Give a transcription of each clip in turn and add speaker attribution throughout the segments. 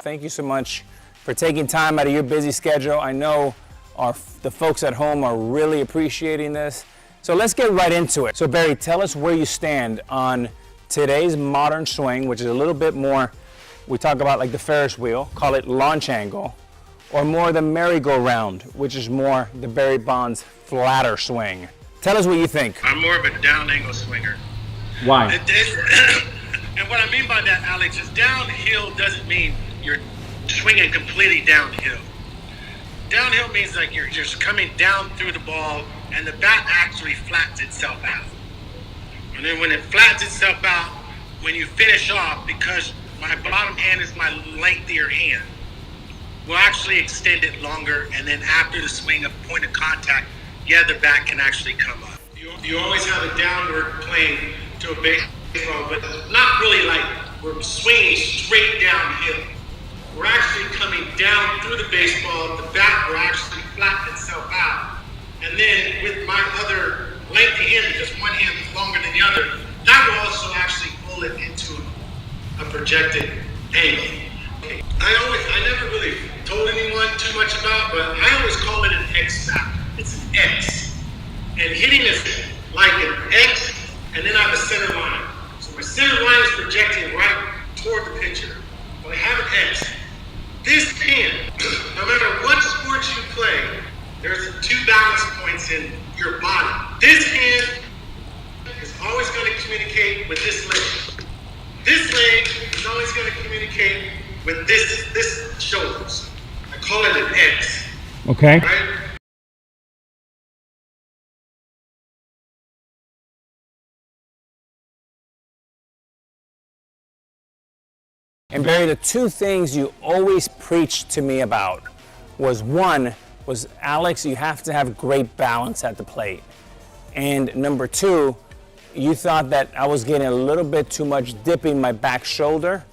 Speaker 1: Thank you so much for taking time out of your busy schedule. I know the folks at home are really appreciating this. So let's get right into it. So Barry, tell us where you stand on today's modern swing, which is a little bit more, we talk about like the Ferris wheel, call it launch angle, or more the merry-go-round, which is more the Barry Bonds flatter swing. Tell us what you think.
Speaker 2: I'm more of a down angle swinger.
Speaker 1: Why?
Speaker 2: And what I mean by that, Alex, is downhill doesn't mean you're swinging completely downhill. Downhill means like you're just coming down through the ball and the bat actually flattens itself out. And then when it flattens itself out, when you finish off, because my bottom hand is my lengthier hand, we'll actually extend it longer, and then after the swing of point of contact, yeah, the bat can actually come up. You always have a downward plane to a baseball, but not really like we're swinging straight downhill. We're actually coming down through the baseball. The bat will actually flatten itself out. And then with my other lengthy hand, because one hand is longer than the other, that will also actually pull it into a projected angle. I never really told anyone too much about, but I always call it an X factor. It's an X. And hitting is like an X, and then I have a center line. So my center line is projecting right toward the pitcher. But I have an X. This hand, no matter what sport you play, there's 2 balance points in your body. This hand is always going to communicate with this leg. This leg is always going to communicate with this shoulders. I call it an X.
Speaker 1: Okay.
Speaker 2: Right?
Speaker 1: And Barry, the 2 things you always preached to me about was, one, was Alex, you have to have great balance at the plate. And number 2, you thought that I was getting a little bit too much dipping my back shoulder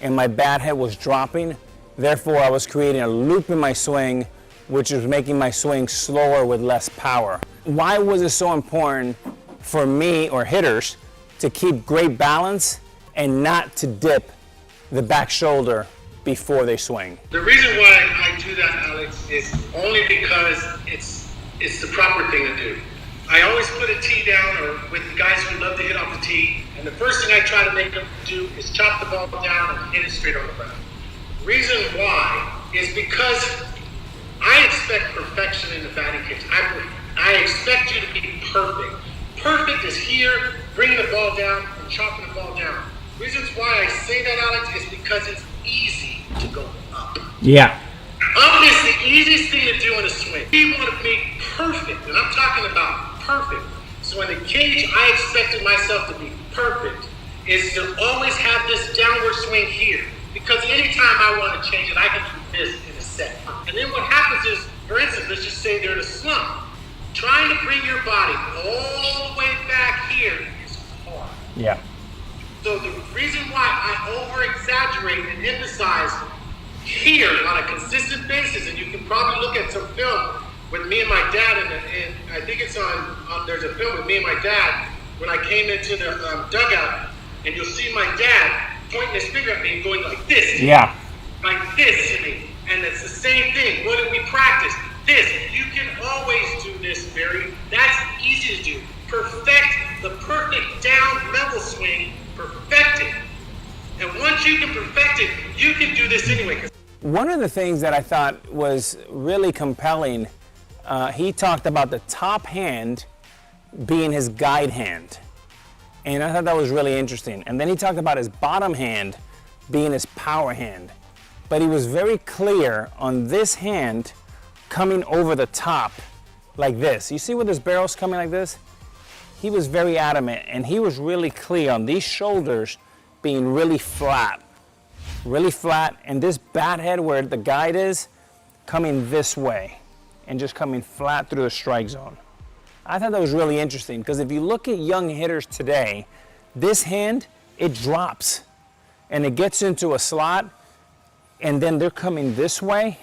Speaker 1: and my bat head was dropping. Therefore, I was creating a loop in my swing, which was making my swing slower with less power. Why was it so important for me or hitters to keep great balance and not to dip the back shoulder before they swing?
Speaker 2: The reason why I do that, Alex, is only because it's the proper thing to do. I always put a tee down, or with the guys who love to hit off the tee, and the first thing I try to make them do is chop the ball down and hit it straight on the ground. Reason why is because I expect perfection in the batting cage. I expect you to be perfect. Perfect is here, bringing the ball down and chopping the ball down. Reasons why I say that, Alex, is because it's easy to go up.
Speaker 1: Yeah.
Speaker 2: Up is the easiest thing to do in a swing. You want to be perfect, and I'm talking about perfect. So in the cage, I expected myself to be perfect, is to always have this downward swing here. Because anytime I want to change it, I can do this in a set. And then what happens is, for instance, let's just say they're in a slump. Trying to bring your body all the way back here is hard.
Speaker 1: Yeah.
Speaker 2: So the reason why I over-exaggerate and emphasize here on a consistent basis, and you can probably look at some film with me and my dad, and I think it's on there's a film with me and my dad when I came into the dugout, and you'll see my dad pointing his finger at me and going like this.
Speaker 1: Yeah.
Speaker 2: Like this to me. And it's the same thing. What did we practice? This. You can always do this, Barry. That's easy to do. Perfect the perfect down level swing. Perfect it. And once you can perfect it, you can do this anyway.
Speaker 1: One of the things that I thought was really compelling, he talked about the top hand being his guide hand. And I thought that was really interesting. And then he talked about his bottom hand being his power hand. But he was very clear on this hand coming over the top like this. You see where this barrel's coming like this? He was very adamant, and he was really clear on these shoulders being really flat, and this bat head where the guide is coming this way and just coming flat through the strike zone. I thought that was really interesting because if you look at young hitters today, this hand, it drops and it gets into a slot and then they're coming this way.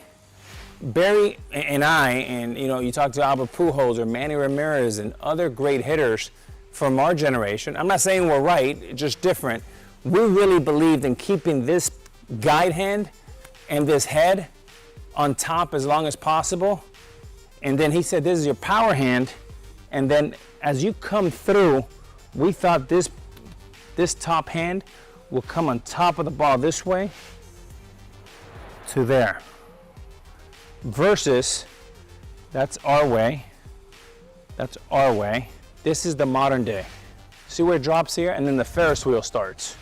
Speaker 1: Barry and I, and you talk to Albert Pujols or Manny Ramirez and other great hitters from our generation. I'm not saying we're right, just different. We really believed in keeping this guide hand and this head on top as long as possible. And then he said, this is your power hand. And then as you come through, we thought this top hand will come on top of the ball this way to there. Versus, that's our way. That's our way. This is the modern day. See where it drops here? And then the Ferris wheel starts.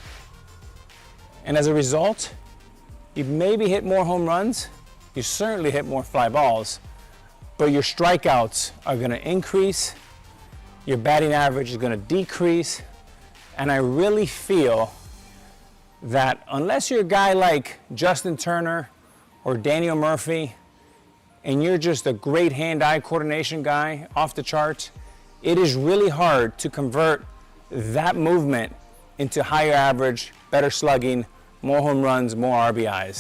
Speaker 1: And as a result, you maybe hit more home runs. You certainly hit more fly balls. But your strikeouts are going to increase. Your batting average is going to decrease. And I really feel that unless you're a guy like Justin Turner or Daniel Murphy, and you're just a great hand-eye coordination guy off the charts, it is really hard to convert that movement into higher average, better slugging, more home runs, more RBIs.